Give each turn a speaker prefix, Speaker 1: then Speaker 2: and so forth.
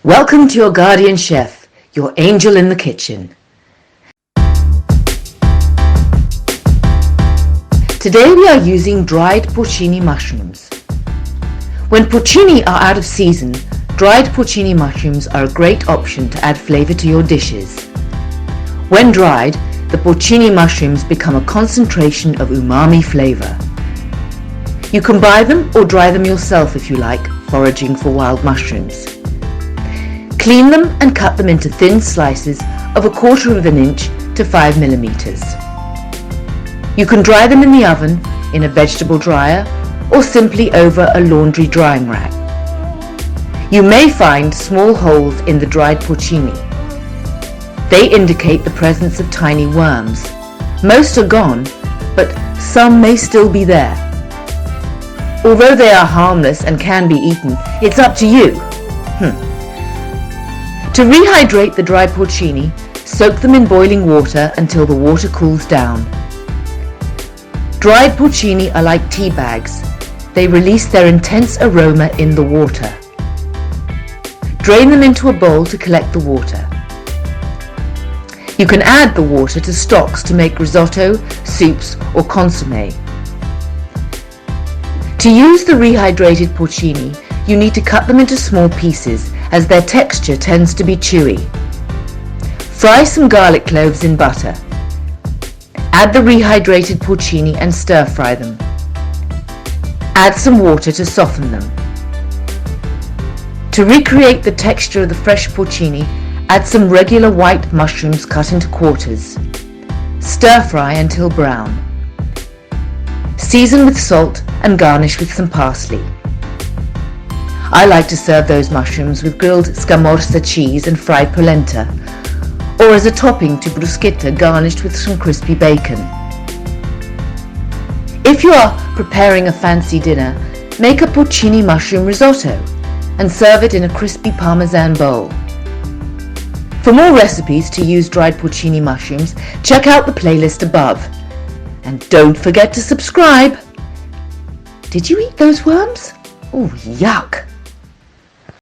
Speaker 1: Welcome to your guardian chef, your angel in the kitchen. Today we are using dried porcini mushrooms. When porcini are out of season, dried porcini mushrooms are a great option to add flavour to your dishes. When dried, the porcini mushrooms become a concentration of umami flavour. You can buy them or dry them yourself if you like, foraging for wild mushrooms. Clean them and cut them into thin slices of 1/4 inch to 5 millimeters. You can dry them in the oven, in a vegetable dryer, or simply over a laundry drying rack. You may find small holes in the dried porcini. They indicate the presence of tiny worms. Most are gone, but some may still be there. Although they are harmless and can be eaten, it's up to you. To rehydrate the dry porcini, soak them in boiling water until the water cools down. Dried porcini are like tea bags. They release their intense aroma in the water. Drain them into a bowl to collect the water. You can add the water to stocks to make risotto, soups, or consommé. To use the rehydrated porcini, you need to cut them into small pieces as their texture tends to be chewy. Fry some garlic cloves in butter. Add the rehydrated porcini and stir fry them. Add some water to soften them. To recreate the texture of the fresh porcini, add some regular white mushrooms cut into quarters. Stir fry until brown. Season with salt and garnish with some parsley. I like to serve those mushrooms with grilled scamorza cheese and fried polenta, or as a topping to bruschetta garnished with some crispy bacon. If you are preparing a fancy dinner, make a porcini mushroom risotto and serve it in a crispy parmesan bowl. For more recipes to use dried porcini mushrooms, check out the playlist above. And don't forget to subscribe. Did you eat those worms? Oh, yuck!